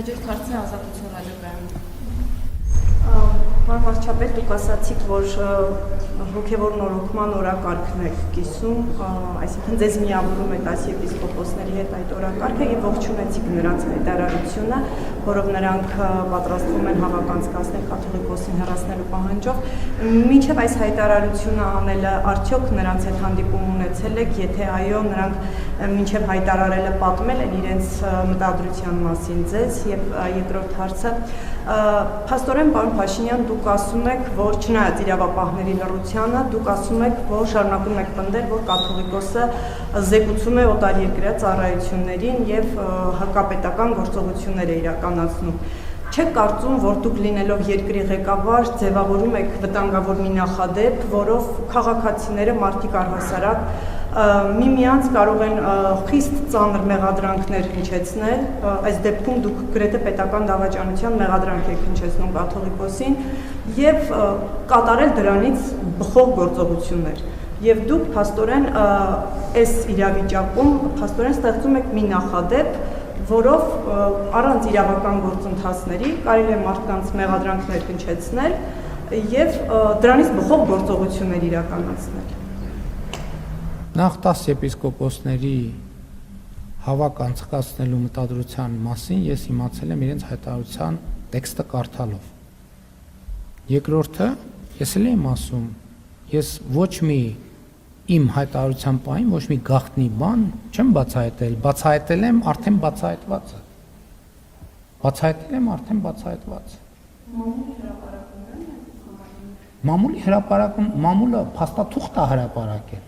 Հաջորդ հարցը Ազատությունը Ջոբյանը։ Պարոն վարչապետ, դուք ասացիք, որ հոգևոր նորոգման օրակարգն եք կիսում, այսինքն ձեզ միավորում եք արքիեպիսկոպոսների հետ այդ օրակարգը եւ ողջունեցիք նրանց հայտարարությունը, որով նրանք պատրաստվում են հավաքանցկացնել կաթողիկոսին հեռացնելու պահանջով։ Մինչև այս հայտարարությունը անելը արդյոք նրանց հետ հանդիպում ունեցել եք, եթե այո, նրանք մինչև հայտարարելը պատմել են իրենց մտադրության մասին ձեզ։ Եվ երկրորդ հարցը, փաստորեն պարոն Փաշինյան, դուք ասում եք, որ չնայած իրավապահների լռությանը, դուք ասում եք, որ շարունակում եք պնդել, որ կաթողիկոսը զեկուցում է օտարերկրյա ծառայություններին եւ հակապետական գործողություններ է իրականացնում։ Չեք կարծում, որ դուք լինելով երկրի ղեկավար ձևավորում եք վտանգավոր մի նախադեպ, որով քաղաքացիները, մարդիկ առհասարակ միմյանց կարող են խիստ ծանր մեղադրանքներ հնչեցնել, այս դեպքում դուք գրեթե պետական դավաճանության մեղադրանք եք հնչեցնում կաթողիկոսին եւ կատարել դրանից բխող գործողություններ։ Եվ դուք փաստորեն այս իրավիճակում փաստորեն ստեղծում եք մի նախադեպ, որով առանց իրավական գործընթացների կարելի է մարդկանց մեղադրանքներ հնչեցնել եւ դրանից բխող գործողություններ իրականացնել։ Նախ 10 եպիսկոպոսների հավաք անցկացնելու մտադրության մասին ես իմացել եմ իրենց հայտարարության տեքստը կարդալով։ Երկրորդը, ես էլ եմ ասում, ես ոչ մի իմ հայտարարության պահին ոչ մի գաղտնի բան չեմ բացահայտել, բացահայտել եմ արդեն բացահայտվածը։ Բացահայտել եմ արդեն բացահայտվածը։ Մամուլի հրապարակում, մամուլը փաստաթուղթ է հրապարակել։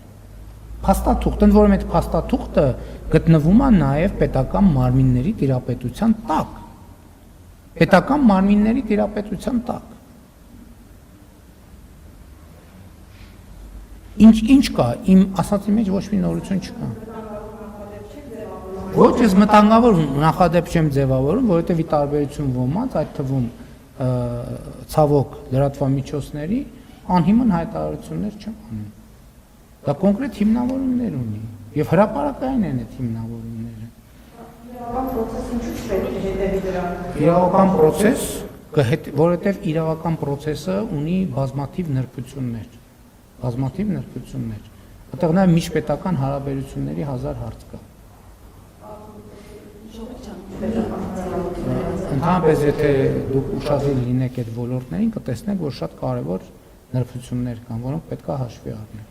Փաստաթուղթ, ընդ որում այդ փաստաթուղթը գտնվում է նաև պետական մարմինների տիրապետության տակ։ Պետական մարմինների տիրապետության տակ։ Ինչ կա, իմ ասացի մեջ ոչ մի նորություն չկա։ Ոչ, ես մտանգավոր նախադեպ չեմ ձևավորում, որովհետև ի տարբերություն ոմանց, այդ թվում ցավոք լրատվամիջոցների, անհիմն հայտարարություններ չեմ անում։ Դա կոնկրետ հիմնավորումներ ունի եւ հրապարակային են այդ հիմնավորումները։ Իրավական process ինչու՞ պետք է հետևի դրան։ Իրավական process, որովհետև իրավական process-ը ունի բազմաթիվ նրբություններ։ Այդտեղ նաև միջպետական հարաբերությունների 1000 հարց կա։ Ընդհանրապես, եթե դուք ուշադիր լինեք այդ ոլորտներին, կտեսնեք, որ շատ կարևոր նրբություններ կան, որոնք պետք է հաշվի առնել։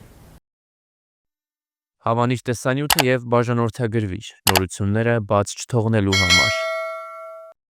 Հավանիչ տեսանյութը եւ բաժանորդագրվիչ նորությունները բաց չթողնելու համար։